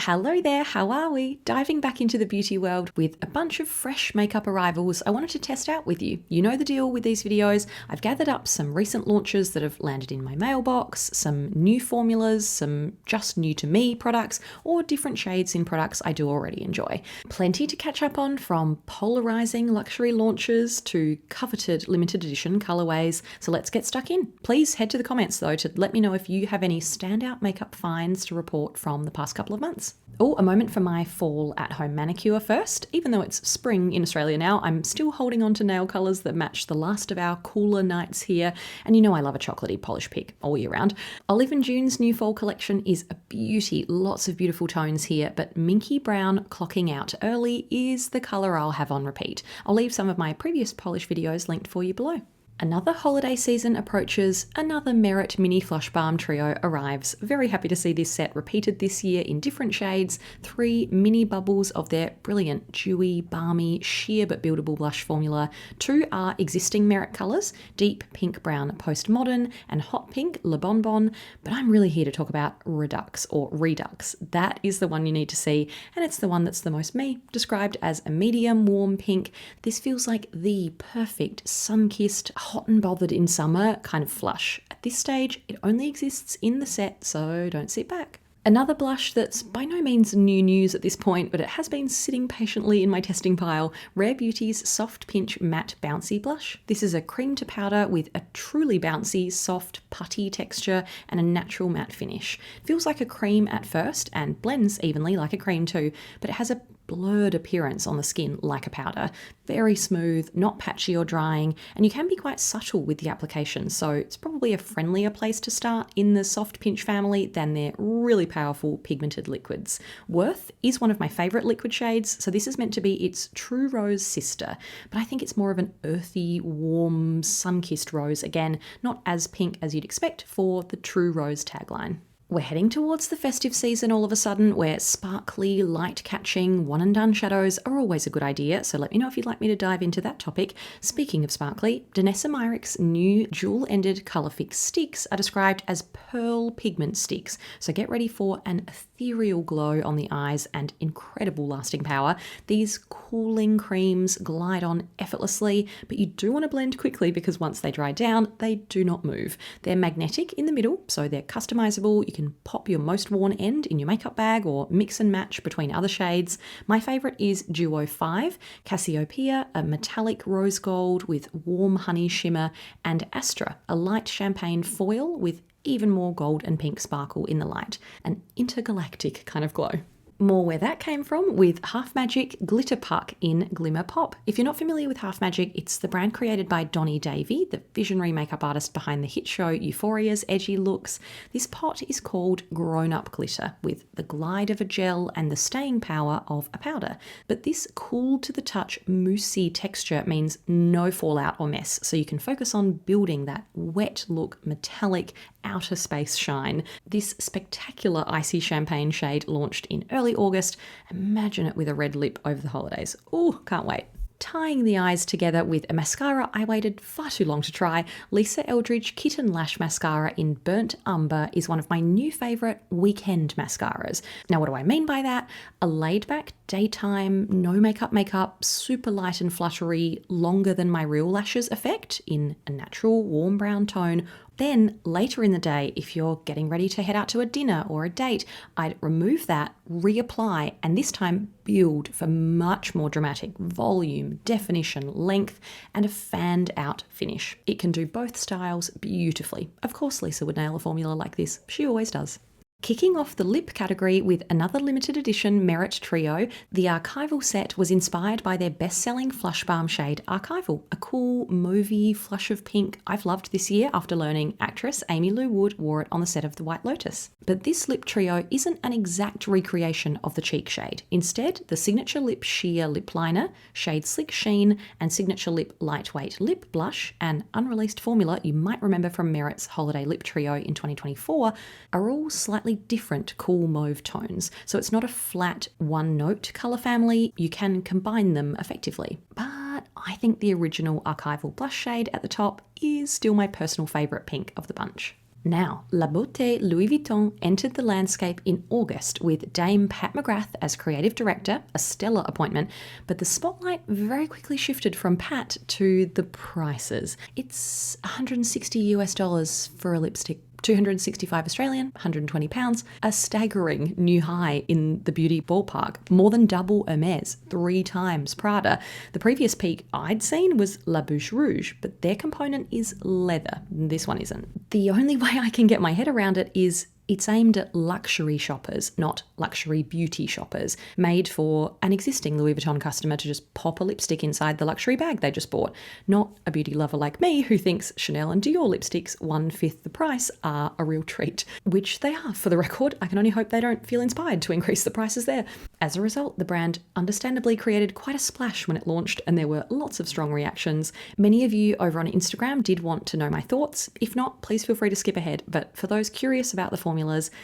Hello there, how are we? Diving back into the beauty world with a bunch of fresh makeup arrivals I wanted to test out with you. You know the deal with these videos. I've gathered up some recent launches that have landed in my mailbox, some new formulas, some just new to me products, or different shades in products I do already enjoy. Plenty to catch up on, from polarising luxury launches to coveted limited edition colorways, so let's get stuck in. Please head to the comments though to let me know if you have any standout makeup finds to report from the past couple of months. Oh, a moment for my fall at-home manicure first. Even though it's spring in Australia now, I'm still holding on to nail colours that match the last of our cooler nights here, and you know I love a chocolatey polish pick all year round. Olive & June's new fall collection is a beauty, lots of beautiful tones here, but minky brown clocking out early is the colour I'll have on repeat. I'll leave some of my previous polish videos linked for you below. Another holiday season approaches, another Merit Mini Flush Balm Trio arrives. Very happy to see this set repeated this year in different shades, 3 mini bubbles of their brilliant, dewy, balmy, sheer but buildable blush formula. 2 are existing Merit colours, deep pink brown Postmodern and hot pink Le Bonbon, but I'm really here to talk about Redux or Redux. That is the one you need to see, and it's the one that's the most me, described as a medium warm pink. This feels like the perfect sun-kissed, hot and bothered in summer kind of flush. At this stage, it only exists in the set, so don't sit back. Another blush that's by no means new news at this point, but it has been sitting patiently in my testing pile, Rare Beauty's Soft Pinch Matte Bouncy Blush. This is a cream to powder with a truly bouncy, soft, putty texture and a natural matte finish. It feels like a cream at first and blends evenly like a cream too, but it has a blurred appearance on the skin like a powder. Very smooth, not patchy or drying, and you can be quite subtle with the application, so it's probably a friendlier place to start in the soft pinch family than their really powerful pigmented liquids. Worth is one of my favourite liquid shades, so this is meant to be its true rose sister, but I think it's more of an earthy, warm, sun-kissed rose, again, not as pink as you'd expect for the true rose tagline. We're heading towards the festive season all of a sudden, where sparkly, light-catching, one-and-done shadows are always a good idea, so let me know if you'd like me to dive into that topic. Speaking of sparkly, Danessa Myricks' new dual-ended Colour Fix sticks are described as pearl pigment sticks, so get ready for an ethereal glow on the eyes and incredible lasting power. These cooling creams glide on effortlessly, but you do want to blend quickly because once they dry down, they do not move. They're magnetic in the middle, so they're customizable. You can pop your most worn end in your makeup bag or mix and match between other shades. My favourite is Duo 5, Cassiopeia, a metallic rose gold with warm honey shimmer, and Astra, a light champagne foil with even more gold and pink sparkle in the light. An intergalactic kind of glow. More where that came from with Half Magic Glitter Puck in Glimmer Pop. If you're not familiar with Half Magic, it's the brand created by Donny Davy, the visionary makeup artist behind the hit show Euphoria's edgy looks. This pot is called Grown Up Glitter, with the glide of a gel and the staying power of a powder. But this cool to the touch moussey texture means no fallout or mess, so you can focus on building that wet look, metallic, outer space shine. This spectacular icy champagne shade launched in early August. Imagine it with a red lip over the holidays. Oh, can't wait. Tying the eyes together with a mascara I waited far too long to try, Lisa Eldridge Kitten Lash Mascara in Burnt Umber is one of my new favourite weekend mascaras. Now what do I mean by that? A laid back, daytime, no makeup, super light and fluttery, longer than my real lashes effect in a natural warm brown tone. Then later in the day, if you're getting ready to head out to a dinner or a date, I'd remove that, reapply, and this time build for much more dramatic volume, definition, length, and a fanned out finish. It can do both styles beautifully. Of course Lisa would nail a formula like this. She always does. Kicking off the lip category with another limited edition Merit Trio, the Archival set was inspired by their best-selling Flush Balm shade Archival, a cool, mauvey flush of pink I've loved this year after learning actress Amy Lou Wood wore it on the set of The White Lotus. But this lip trio isn't an exact recreation of the cheek shade. Instead, the Signature Lip Sheer Lip Liner, Shade Slick Sheen, and Signature Lip Lightweight Lip Blush, an unreleased formula you might remember from Merit's Holiday Lip Trio in 2024, are all slightly different cool mauve tones, so it's not a flat one-note colour family. You can combine them effectively. But I think the original Archival blush shade at the top is still my personal favourite pink of the bunch. Now, La Beauté Louis Vuitton entered the landscape in August with Dame Pat McGrath as creative director, a stellar appointment, but the spotlight very quickly shifted from Pat to the prices. It's $160 for a lipstick. 265 Australian, 120 pounds, a staggering new high in the beauty ballpark, more than double Hermes, 3 times Prada. The previous peak I'd seen was La Bouche Rouge, but their component is leather. This one isn't. The only way I can get my head around it is it's aimed at luxury shoppers, not luxury beauty shoppers, made for an existing Louis Vuitton customer to just pop a lipstick inside the luxury bag they just bought, not a beauty lover like me who thinks Chanel and Dior lipsticks 1/5 the price are a real treat, which they are, for the record. I can only hope they don't feel inspired to increase the prices there. As a result, the brand understandably created quite a splash when it launched, and there were lots of strong reactions. Many of you over on Instagram did want to know my thoughts. If not, please feel free to skip ahead, but for those curious about the formulas,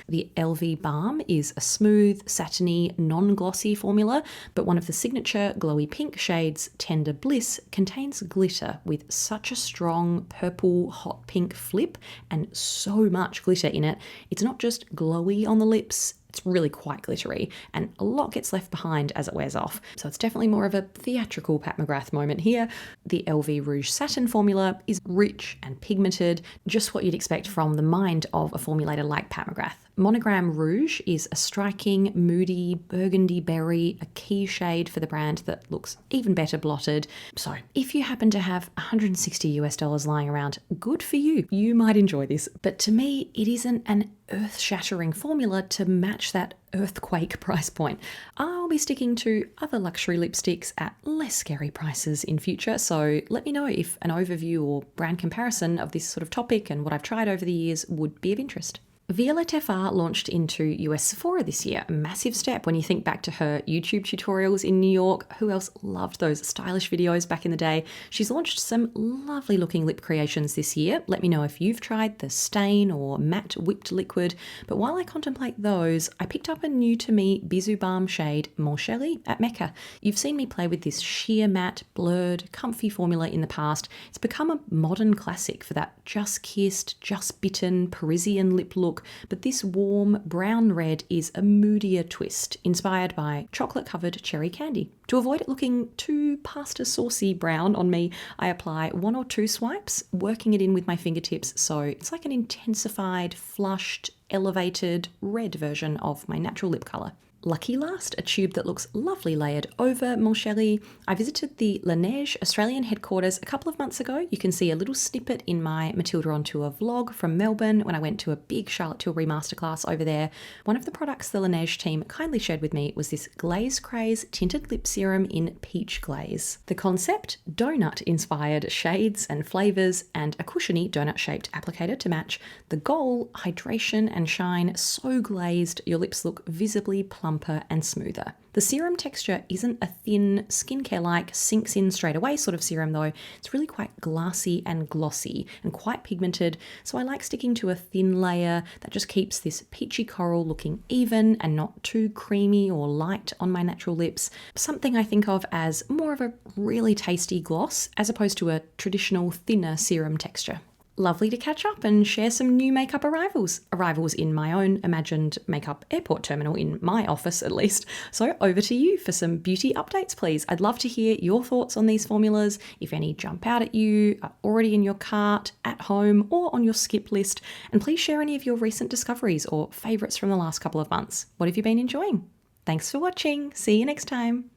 the LV Balm is a smooth, satiny, non-glossy formula, but one of the signature glowy pink shades, Tender Bliss, contains glitter with such a strong purple hot pink flip and so much glitter in it. It's not just glowy on the lips, it's really quite glittery, and a lot gets left behind as it wears off. So it's definitely more of a theatrical Pat McGrath moment here. The LV Rouge Satin formula is rich and pigmented, just what you'd expect from the mind of a formulator like Pat McGrath. Monogram Rouge is a striking, moody, burgundy berry, a key shade for the brand that looks even better blotted. So if you happen to have $160 lying around, good for you. You might enjoy this. But to me, it isn't an earth-shattering formula to match that earthquake price point. I'll be sticking to other luxury lipsticks at less scary prices in future, so let me know if an overview or brand comparison of this sort of topic and what I've tried over the years would be of interest. Violette FR launched into US Sephora this year, a massive step when you think back to her YouTube tutorials in New York. Who else loved those stylish videos back in the day? She's launched some lovely looking lip creations this year. Let me know if you've tried the stain or matte whipped liquid. But while I contemplate those, I picked up a new to me Bisou Balm shade, Mon Chéri, at Mecca. You've seen me play with this sheer matte, blurred, comfy formula in the past. It's become a modern classic for that just kissed, just bitten Parisian lip look. But this warm brown red is a moodier twist, inspired by chocolate-covered cherry candy. To avoid it looking too pasta saucy brown on me, I apply 1 or 2 swipes, working it in with my fingertips, so it's like an intensified, flushed, elevated red version of my natural lip colour. Lucky Last, a tube that looks lovely layered over Mon Chéri. I visited the Laneige Australian headquarters a couple of months ago. You can see a little snippet in my Matilda on Tour vlog from Melbourne when I went to a big Charlotte Tilbury masterclass over there. One of the products the Laneige team kindly shared with me was this Glaze Craze tinted lip serum in peach glaze. The concept, donut-inspired shades and flavours and a cushiony donut-shaped applicator to match. The goal, hydration and shine so glazed your lips look visibly plumper and smoother. The serum texture isn't a thin, skincare-like, sinks in straight away sort of serum though. It's really quite glassy and glossy and quite pigmented, so I like sticking to a thin layer that just keeps this peachy coral looking even and not too creamy or light on my natural lips. Something I think of as more of a really tasty gloss as opposed to a traditional thinner serum texture. Lovely to catch up and share some new makeup arrivals. Arrivals in my own imagined makeup airport terminal, in my office at least. So over to you for some beauty updates, please. I'd love to hear your thoughts on these formulas, if any jump out at you, are already in your cart, at home, or on your skip list. And please share any of your recent discoveries or favourites from the last couple of months. What have you been enjoying? Thanks for watching. See you next time.